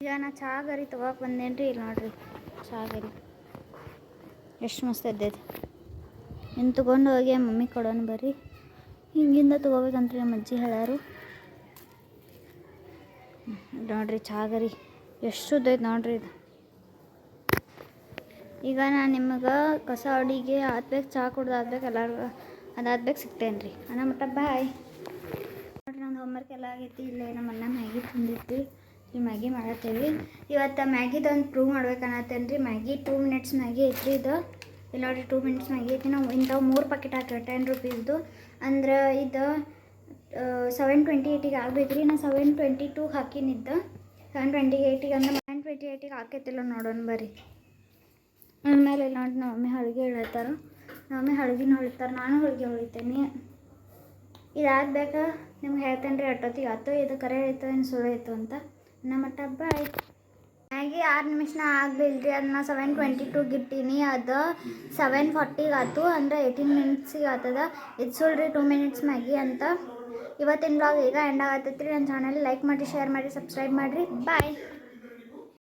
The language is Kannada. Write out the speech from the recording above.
ಈಗ ನಾ ಚಹಾ ಗರಿ ತೊಗೊಳಕ್ಕೆ ಬಂದೇನಿ ರೀ. ಇಲ್ಲಿ ನೋಡ್ರಿ ಚಹಾ ಗರಿ ಎಷ್ಟು ಮಸ್ತ್ ಇದ್ದೈತಿ. ಇನ್ನು ತೊಗೊಂಡು ಹೋಗಿ ಮಮ್ಮಿ ಕೊಡೋಣ ಬರ್ರಿ. ಹಿಂಗಿಂದ ತೊಗೋಬೇಕಂತ್ರಿ ನಮ್ಮ ಅಜ್ಜಿ ಹೇಳ್ಯಾರು. ನೋಡ್ರಿ ಚಹಾ ಗರಿ ಎಷ್ಟು ಉದ್ದೈತೆ ನೋಡ್ರಿ ಇದು. ಈಗ ನಾನು ನಿಮಗೆ ಕಸ ಅಡಿಗೆ ಆದ್ಬೇಕು, ಚಹಾ ಕುಡ್ದು ಆದ್ಬೇಕು, ಎಲ್ಲರೂ ಅದಾದ್ಬೇಕು ಸಿಗ್ತೇನೆ ರೀ. ಅನ್ನ ಮಟ್ಟ ಬಾಯ್. ನೋಡ್ರಿ ನಂದು ಹೋಮ್ವರ್ಕ್ ಎಲ್ಲ ಆಗೈತಿ. ಇಲ್ಲೇ ನಮ್ಮ ಅಣ್ಣ ಮ್ಯಾಗಿ ತಂದಿತ್ತು, ಇಲ್ಲಿ ಮ್ಯಾಗಿ ಮಾಡತ್ತೇವಿ. ಇವತ್ತು ಮ್ಯಾಗಿದೊಂದು ಪ್ರೂವ್ ಮಾಡ್ಬೇಕನ್ನತ್ತೇನೆ ರೀ. ಮ್ಯಾಗಿ 2 ಮಿನಿಟ್ಸ್ ಮ್ಯಾಗಿ ಐತ್ರಿ ಇದು. ಇಲ್ಲಿ ನೋಡಿರಿ 2 ಮಿನಿಟ್ಸ್ ಮ್ಯಾಗಿ ಐತಿ. ನಾವು ಇಂಥವು 3 ಪ್ಯಾಕೆಟ್ ಹಾಕಿ 10 ರೂಪೀಸ್ದು. ಅಂದ್ರೆ ಇದು 728ಗೆ ಆಗ್ಬೇಕು ರೀ. ನಾನು 722 ಹಾಕಿನಿದ್ದ. 728ಗೆ ಅಂದ್ರೆ 728ಗೆ ಹಾಕೈತಿಲ್ಲ ನೋಡೋಣ ಬರ್ರಿ. ಆಮೇಲೆ ಇಲ್ಲಿ ನೋಡಿ ನಮ್ಮ ಮಮ್ಮಿ ಹೋಳಿಗೆ ಹೇಳ್ತಾರೆ. ನಮ್ಮ ಮಮ್ಮಿ ಹೋಳಿಗೆನ ಹೊಳಿತಾರೆ, ನಾನು ಹೋಳಿಗೆ ಹೊಳಿತೇನೆ. ಇದಾಗಬೇಕಾ ನಿಮ್ಗೆ ಹೇಳ್ತೇನೆ ರೀ. ಅಟ್ಟೊತ್ತಿಗೆ ಆಯ್ತು ಇದು ಕರೆ ಆಯಿತು ಏನು ಸುಳ್ಳು ಆಯಿತು ಅಂತ. ನಮ್ಮ ಮಟ್ಟ ಬಾಯ್. ಮ್ಯಾಗಿ 6 ನಿಮಿಷನ ಆಗಲಿಲ್ಲ ಅದನ್ನ 722 ಇಟ್ಟೀನಿ. ಅದು 740ಗೆ ಆಯ್ತು, ಅಂದರೆ 18 ಮಿನಿಟ್ಸಿಗೆ ಆಗ್ತದ. ಇದು ಸುಳ್ರಿ 2 ಮಿನಿಟ್ಸ್ ಮ್ಯಾಗಿ ಅಂತ. ಇವತ್ತಿನ ಬ್ಲಾಗ್ ಈಗ ಎಂಡ್ ಆಗತ್ತೈತ್ರಿ. ನನ್ನ ಚಾನಲ್ ಲೈಕ್ ಮಾಡಿ, ಶೇರ್ ಮಾಡಿ, ಸಬ್ಸ್ಕ್ರೈಬ್ ಮಾಡಿರಿ. ಬಾಯ್.